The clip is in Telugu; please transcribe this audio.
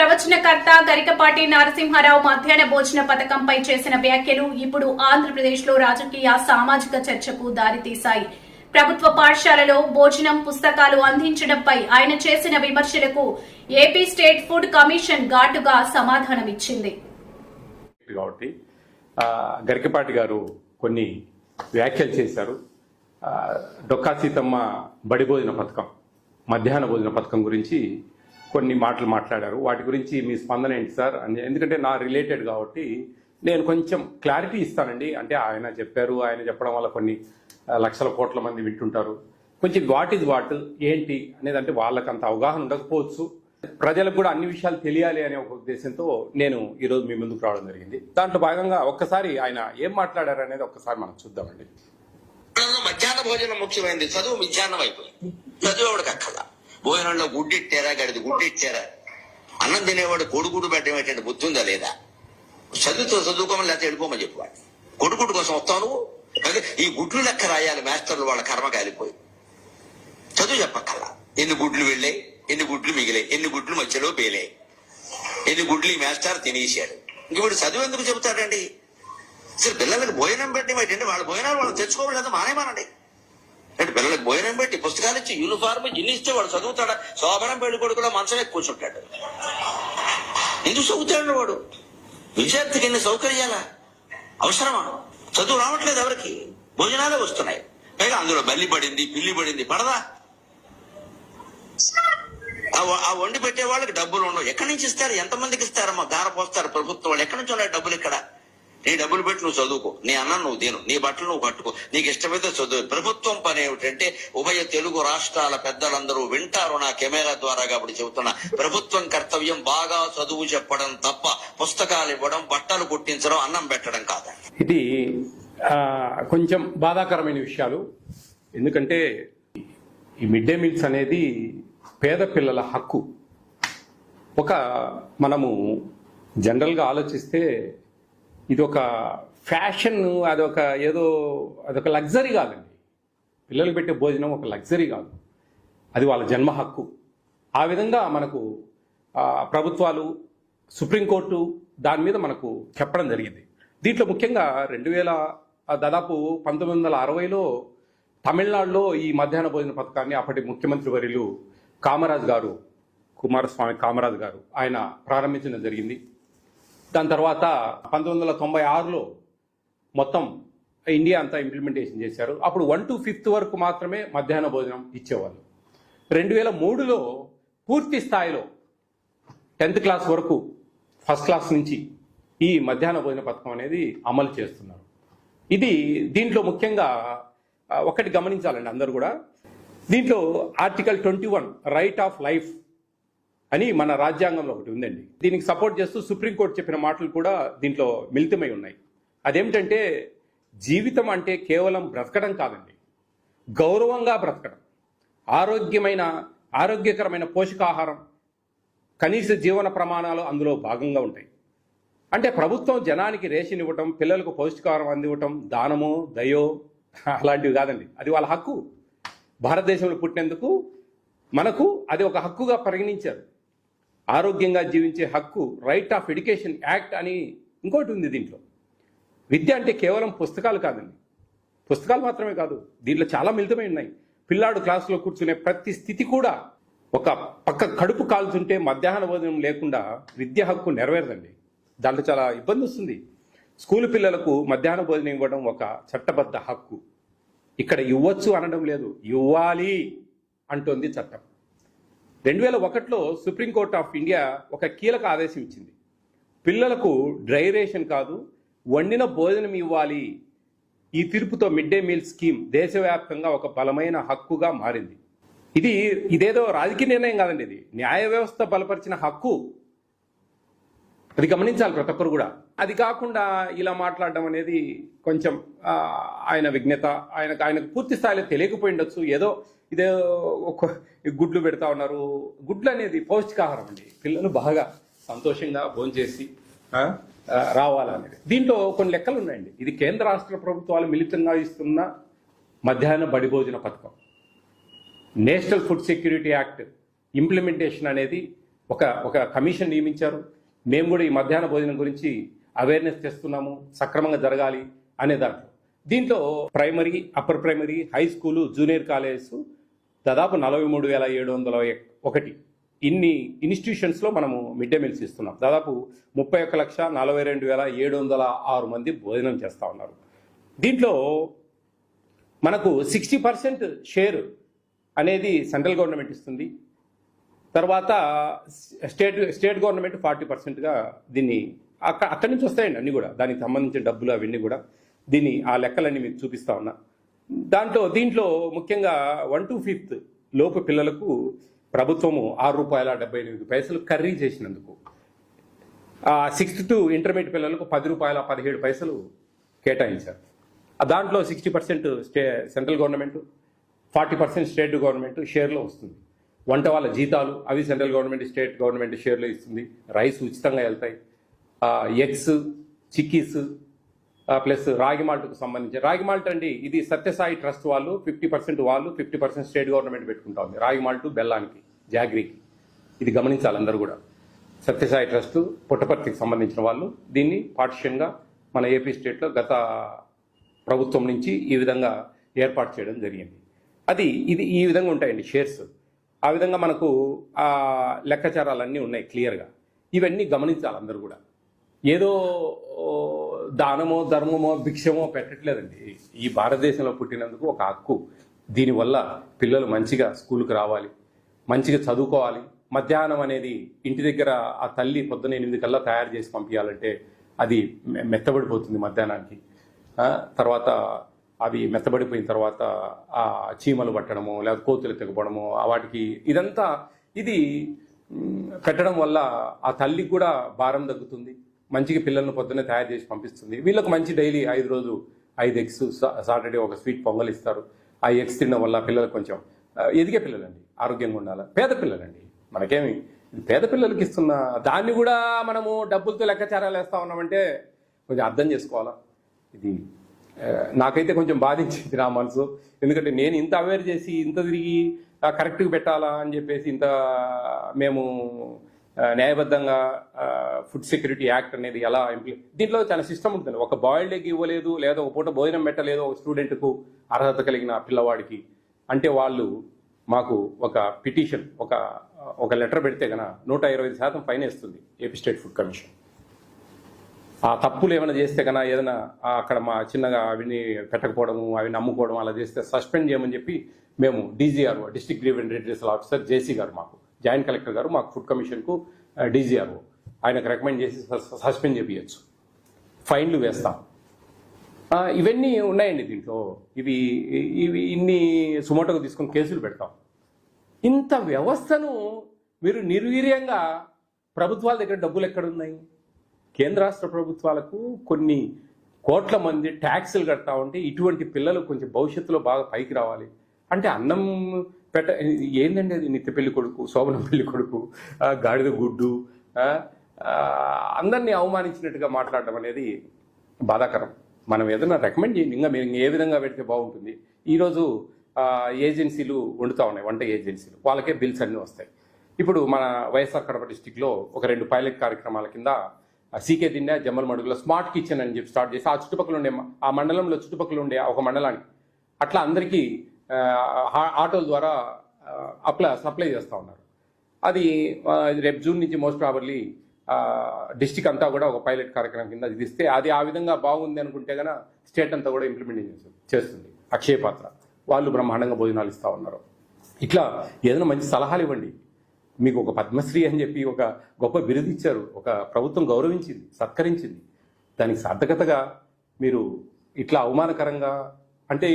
ప్రవచనకర్త గరికపాటి నరసింహారావు మధ్యాహ్న భోజన పథకంపై చేసిన వ్యాఖ్యలు ఇప్పుడు ఆంధ్రప్రదేశ్లో రాజకీయ సామాజిక చర్చకు దారితీశాయి. ప్రభుత్వ పాఠశాలలో భోజనం పుస్తకాలు అందించడంపై ఆయన చేసిన విమర్శలకు ఏపీ స్టేట్ ఫుడ్ కమిషన్ ఘాటుగా సమాధానమిచ్చింది. కాబట్టి గరికపాటి గారు కొన్ని వ్యాఖ్యలు చేశారు. డొక్కా సీతమ్మ బడి భోజన పథకం, మధ్యాహ్న భోజన పథకం గురించి కొన్ని మాటలు మాట్లాడారు. వాటి గురించి మీ స్పందన ఏంటి సార్ అని, ఎందుకంటే నా రిలేటెడ్ కాబట్టి నేను కొంచెం క్లారిటీ ఇస్తానండి. అంటే ఆయన చెప్పారు, ఆయన చెప్పడం వల్ల కొన్ని లక్షల కోట్ల మంది వింటుంటారు. కొంచెం వాట్ ఈజ్ వాట్ ఏంటి అనేది, అంటే వాళ్ళకి అంత అవగాహన ఉండకపోవచ్చు, ప్రజలకు కూడా అన్ని విషయాలు తెలియాలి అనే ఒక ఉద్దేశంతో నేను ఈరోజు మీ ముందుకు రావడం జరిగింది. దాంట్లో భాగంగా ఒక్కసారి ఆయన ఏం మాట్లాడారు అనేది ఒక్కసారి మనం చూద్దామండి. మధ్యాహ్న భోజనం ముఖ్యమైనది, చదువు మధ్యాహ్నం అయిపోయింది. చదువు ఎవడికి అక్కల భోజనంలో గుడ్డిట్టారా, గడిది గుడ్డిట్టారా, అన్నం తినేవాడు కొడుకుడు పెట్టడం బుద్ధి ఉందా లేదా, చదువుకోమని లేకపోతే వెళ్ళిపోమని చెప్పేవాడు. కొడుకుడు కోసం వస్తాను, ఈ గుడ్లు లెక్క రాయాలి మాస్టర్లు, వాళ్ళ కర్మ కాలిపోయి. చదువు చెప్పక్కల్లా, ఎన్ని గుడ్లు వెళ్ళాయి, ఎన్ని గుడ్లు మిగిలాయి, ఎన్ని గుడ్లు మధ్యలో పేలాయి, ఎన్ని గుడ్లు ఈ మాస్టర్ తినేసాడు. ఇంక వీడు చదువు ఎందుకు చెబుతాడండి? అసలు పిల్లలకు భోజనం పెట్టడం ఏంటంటే వాళ్ళ భోజనాలు వాళ్ళు తెచ్చుకోవడం మానేమానండి. అంటే పిల్లలకు భోజనం పెట్టి పుస్తకాలు ఇచ్చి యూనిఫార్మ్ ఇన్ని ఇస్తే వాడు చదువుతాడా? శోభనం పెళ్లి కొడుకు కూడా మంచమే కూర్చుంటాడు. ఎందుకు చదువుతాడు వాడు? విద్యార్థికి ఎన్ని సౌకర్యాలా అవసరమా? చదువు రావట్లేదు ఎవరికి, భోజనాలే వస్తున్నాయి. పైగా అందులో బల్లి పడింది, పిల్లి పడింది, పడదా? ఆ వండి పెట్టే వాళ్ళకి డబ్బులు ఉండవు. ఎక్కడి నుంచి ఇస్తారు? ఎంతమందికి ఇస్తారమ్మా? దార పోస్తారు ప్రభుత్వం వాళ్ళు. ఎక్కడి నుంచి ఉన్నాయి డబ్బులు? ఇక్కడ నీ డబ్బులు పెట్టి నువ్వు చదువుకో, నీ అన్నం నువ్వు తిను, నీ బట్టలు నువ్వు కట్టుకో, నీకు ఇష్టమైతే చదువు. ప్రభుత్వం పని ఏమిటంటే, ఉభయ తెలుగు రాష్ట్రాల పెద్దలందరూ వింటారు నా కెమెరా ద్వారా కాబట్టి చెబుతున్నా, ప్రభుత్వం కర్తవ్యం బాగా చదువు చెప్పడం తప్ప పుస్తకాలు ఇవ్వడం, బట్టలు కుట్టించడం, అన్నం పెట్టడం కాదు. ఇది కొంచెం బాధాకరమైన విషయాలు. ఎందుకంటే ఈ మిడ్ డే మీల్స్ అనేది పేద పిల్లల హక్కు. మనము జనరల్గా ఆలోచిస్తే ఇది ఒక ఫ్యాషన్, అదొక లగ్జరీ కాదండి. పిల్లలు పెట్టే భోజనం ఒక లగ్జరీ కాదు, అది వాళ్ళ జన్మ హక్కు. ఆ విధంగా మనకు ప్రభుత్వాలు, సుప్రీంకోర్టు దాని మీద మనకు చెప్పడం జరిగింది. దీంట్లో ముఖ్యంగా దాదాపు 1960లో తమిళనాడులో ఈ మధ్యాహ్న భోజన పథకాన్ని అప్పటి ముఖ్యమంత్రి వర్యులు కుమారస్వామి కామరాజ్ గారు ఆయన ప్రారంభించడం జరిగింది. దాని తర్వాత 1996లో మొత్తం ఇండియా అంతా ఇంప్లిమెంటేషన్ చేశారు. అప్పుడు 1 to 5th వరకు మాత్రమే మధ్యాహ్న భోజనం ఇచ్చేవాళ్ళు. 2003లో పూర్తి స్థాయిలో 10th క్లాస్ వరకు, ఫస్ట్ క్లాస్ నుంచి ఈ మధ్యాహ్న భోజన పథకం అనేది అమలు చేస్తున్నారు. దీంట్లో ముఖ్యంగా ఒకటి గమనించాలండి అందరూ కూడా. దీంట్లో ఆర్టికల్ 21 రైట్ ఆఫ్ లైఫ్ అని మన రాజ్యాంగంలో ఒకటి ఉందండి. దీనికి సపోర్ట్ చేస్తూ సుప్రీంకోర్టు చెప్పిన మాటలు కూడా దీంట్లో మిళితమై ఉన్నాయి. అదేమిటంటే, జీవితం అంటే కేవలం బ్రతకడం కాదండి, గౌరవంగా బ్రతకడం, ఆరోగ్యకరమైన పోషకాహారం, కనీస జీవన ప్రమాణాలు అందులో భాగంగా ఉంటాయి. అంటే ప్రభుత్వం జనానికి రేషన్ ఇవ్వటం, పిల్లలకు పౌష్టికాహారం అందివ్వటం దానమో దయో అలాంటివి కాదండి, అది వాళ్ళ హక్కు. భారతదేశంలో పుట్టినందుకు మనకు అది ఒక హక్కుగా పరిగణించారు. ఆరోగ్యంగా జీవించే హక్కు, రైట్ ఆఫ్ ఎడ్యుకేషన్ యాక్ట్ అని ఇంకోటి ఉంది దీంట్లో. విద్య అంటే కేవలం పుస్తకాలు కాదండి, పుస్తకాలు మాత్రమే కాదు, దీంట్లో చాలా మిళితమై ఉన్నాయి. పిల్లాడు క్లాసులో కూర్చునే ప్రతి స్థితి కూడా, ఒక పక్క కడుపు కాల్చుంటే మధ్యాహ్న భోజనం లేకుండా విద్య హక్కు నెరవేరదండి. దాంట్లో చాలా ఇబ్బంది వస్తుంది. స్కూల్ పిల్లలకు మధ్యాహ్న భోజనం ఇవ్వడం ఒక చట్టబద్ధ హక్కు. ఇక్కడ ఇవ్వచ్చు అనడం లేదు, ఇవ్వాలి అంటోంది చట్టం. 2001లో సుప్రీంకోర్టు ఆఫ్ ఇండియా ఒక కీలక ఆదేశం ఇచ్చింది. పిల్లలకు డ్రై రేషన్ కాదు, వండిన భోజనం ఇవ్వాలి. ఈ తీర్పుతో మిడ్ డే మీల్ స్కీమ్ దేశవ్యాప్తంగా ఒక బలమైన హక్కుగా మారింది. ఇదేదో రాజకీయ నిర్ణయం కాదండి, ఇది న్యాయ వ్యవస్థ బలపరిచిన హక్కు. అది గమనించాలి ప్రతి ఒక్కరు కూడా. అది కాకుండా ఇలా మాట్లాడడం అనేది కొంచెం ఆయన విజ్ఞత, ఆయనకు పూర్తి స్థాయిలో తెలియకపోయి ఉండొచ్చు. ఇదే గుడ్లు పెడతా ఉన్నారు. గుడ్లు అనేది పౌష్టికాహారం అండి, పిల్లలు బాగా సంతోషంగా భోంచేసి రావాలనేది. దీంట్లో కొన్ని లెక్కలు ఉన్నాయండి. ఇది కేంద్ర రాష్ట్ర ప్రభుత్వాలు మిళితంగా ఇస్తున్న మధ్యాహ్న బడి భోజన పథకం. National food security act implementation అనేది ఒక కమిషన్ నియమించారు. మేము కూడా ఈ మధ్యాహ్న భోజనం గురించి అవేర్నెస్ తెస్తున్నాము, సక్రమంగా జరగాలి అనే దీంట్లో primary, upper primary, high school, junior colleges దాదాపు 43,701 ఇన్ని ఇన్స్టిట్యూషన్స్లో మనము మిడ్ డే మీల్స్ ఇస్తున్నాం. దాదాపు 31,42,706 మంది భోజనం చేస్తూ ఉన్నారు. దీంట్లో మనకు 60% షేర్ అనేది సెంట్రల్ గవర్నమెంట్ ఇస్తుంది. తర్వాత స్టేట్ గవర్నమెంట్ 40%గా దీన్ని అక్కడి నుంచి వస్తాయండి అన్నీ కూడా, దానికి సంబంధించిన డబ్బులు అవన్నీ కూడా. దీన్ని ఆ లెక్కలన్నీ మీకు చూపిస్తా ఉన్నా. దీంట్లో ముఖ్యంగా 1 to 5th లోపు పిల్లలకు ప్రభుత్వము ₹6.78 కర్రీ చేసినందుకు, 6th to ఇంటర్మీడియట్ పిల్లలకు ₹10.17 కేటాయించారు. దాంట్లో 60% సెంట్రల్ గవర్నమెంట్, 40% స్టేట్ గవర్నమెంట్ షేర్లో వస్తుంది. వంట వాళ్ళ జీతాలు అవి సెంట్రల్ గవర్నమెంట్, స్టేట్ గవర్నమెంట్ షేర్లో ఇస్తుంది. రైస్ ఉచితంగా వెళ్తాయి. ఎగ్స్, చిక్కీస్ ప్లస్ రాగి మాల్ట్కు సంబంధించి, రాగి మాల్ట్ అండి ఇది సత్యసాయి ట్రస్ట్ వాళ్ళు 50% వాళ్ళు, 50% స్టేట్ గవర్నమెంట్ పెట్టుకుంటా ఉంది. రాగి మాల్ట్ బెల్లానికి, జాగ్రీకి, ఇది గమనించాలి అందరూ కూడా. సత్యసాయి ట్రస్ట్ పుట్టపర్తికి సంబంధించిన వాళ్ళు దీన్ని పార్టిషన్గా మన ఏపీ స్టేట్లో గత ప్రభుత్వం నుంచి ఈ విధంగా ఏర్పాటు చేయడం జరిగింది. ఇది ఈ విధంగా ఉంటాయండి షేర్స్. ఆ విధంగా మనకు లెక్కాచారాలన్నీ ఉన్నాయి క్లియర్గా. ఇవన్నీ గమనించాలి అందరూ కూడా. ఏదో దానమో ధర్మమో భిక్షమో పెట్టట్లేదండి. ఈ భారతదేశంలో పుట్టినందుకు ఒక హక్కు. దీనివల్ల పిల్లలు మంచిగా స్కూల్కి రావాలి, మంచిగా చదువుకోవాలి. మధ్యాహ్నం అనేది ఇంటి దగ్గర ఆ తల్లి పొద్దున 8 కల్లా తయారు చేసి పంపించాలంటే అది మెత్తబడిపోతుంది మధ్యాహ్నానికి. తర్వాత అవి మెత్తబడిపోయిన తర్వాత ఆ చీమలు పట్టడము, లేదా కోతులు తెగపడము, వాటికి ఇది పెట్టడం వల్ల ఆ తల్లికి కూడా భారం తగ్గుతుంది. మంచిగా పిల్లలను పొద్దున్నే తయారు చేసి పంపిస్తుంది. వీళ్ళకి మంచి డైలీ 5 రోజు 5 ఎగ్స్, సాటర్డే ఒక స్వీట్ పొంగల్ ఇస్తారు. ఆ ఎగ్స్ తినడం వల్ల పిల్లలు కొంచెం ఎదిగే పిల్లలండి, ఆరోగ్యంగా ఉండాలి. పేద పిల్లలండి, మనకేమి పేద పిల్లలకి ఇస్తున్న దాన్ని కూడా మనము డబ్బులతో లెక్కాచారాలు వేస్తా ఉన్నామంటే కొంచెం అర్థం చేసుకోవాలా. ఇది నాకైతే కొంచెం బాధించింది నా మనసు. ఎందుకంటే నేను ఇంత అవేర్ చేసి ఇంత తిరిగి కరెక్ట్గా పెట్టాలా అని చెప్పేసి ఇంత మేము న్యాయబద్ధంగా ఫుడ్ సెక్యూరిటీ యాక్ట్ అనేది ఎలా దీంట్లో చాలా సిస్టమ్ ఉంటుంది. ఒక బాయిల్డ్ ఎగ్ ఇవ్వలేదు, లేదా ఒక పూట భోజనం పెట్టలేదు ఒక స్టూడెంట్కు, అర్హత కలిగిన పిల్లవాడికి అంటే వాళ్ళు మాకు ఒక పిటిషన్, ఒక లెటర్ పెడితే కనుక 125% ఫైన్ వేస్తుంది ఏపీ స్టేట్ ఫుడ్ కమిషన్. ఆ తప్పులు ఏమైనా చేస్తే కన్నా ఏదైనా అక్కడ మా చిన్నగా అవిని పెట్టకపోవడము, అవి అమ్ముకోవడం అలా చేస్తే సస్పెండ్ చేయమని చెప్పి మేము DGRO, district grievance redressal officer JC గారు, మాకు జాయింట్ కలెక్టర్ గారు, మాకు ఫుడ్ కమిషన్కు DGRO ఆయనకు రికమెండ్ చేసి సస్పెండ్ చేయించచ్చు, ఫైన్లు వేస్తాం. ఇవన్నీ ఉన్నాయండి దీంట్లో. ఇవి ఇన్ని సుమోటోగా తీసుకుని కేసులు పెడతాం. ఇంత వ్యవస్థను మీరు నిర్వీర్యంగా, ప్రభుత్వాల దగ్గర డబ్బులు ఎక్కడున్నాయి? కేంద్ర రాష్ట్ర ప్రభుత్వాలకు కొన్ని కోట్ల మంది ట్యాక్సులు కడతా ఉంటే ఇటువంటి పిల్లలు కొంచెం భవిష్యత్తులో బాగా పైకి రావాలి అంటే అన్నం ఏందండి అది? నిత్య పెళ్లి కొడుకు, శోభనం పెళ్లి కొడుకు, గాడిద గుడ్డు, అందరినీ అవమానించినట్టుగా మాట్లాడడం అనేది బాధాకరం. మనం ఏదైనా రికమెండ్ చేయండి, ఇంకా మీరు ఏ విధంగా పెడితే బాగుంటుంది. ఈరోజు ఏజెన్సీలు వండుతూ ఉన్నాయి, వంట ఏజెన్సీలు, వాళ్ళకే బిల్స్ అన్నీ వస్తాయి. ఇప్పుడు మన వైఎస్ఆర్ కడప డిస్టిక్లో ఒక 2 పైలట్ కార్యక్రమాల కింద సీకే దిండా, జమ్మలమడుగులో స్మార్ట్ కిచెన్ అని చెప్పి స్టార్ట్ చేసి ఆ చుట్టుపక్కల ఉండే, ఆ మండలంలో చుట్టుపక్కల ఉండే ఒక మండలానికి అట్లా అందరికీ ఆటోల ద్వారా సప్లై చేస్తూ ఉన్నారు. అది రేపు జూన్ నుంచి మోస్ట్ ప్రాబర్లీ డిస్టిక్ అంతా కూడా ఒక పైలట్ కార్యక్రమం కింద ఇది ఇస్తే అది ఆ విధంగా బాగుంది అనుకుంటే కనుక స్టేట్ అంతా కూడా ఇంప్లిమెంటేషన్ చేస్తుంది. అక్షయ పాత్ర వాళ్ళు బ్రహ్మాండంగా భోజనాలు ఇస్తూ ఉన్నారు. ఇట్లా ఏదైనా మంచి సలహాలు ఇవ్వండి. మీకు ఒక పద్మశ్రీ అని చెప్పి ఒక గొప్ప బిరుదు ఇచ్చారు, ఒక ప్రభుత్వం గౌరవించింది, సత్కరించింది. దానికి సార్థకతగా మీరు ఇట్లా అవమానకరంగా అంటే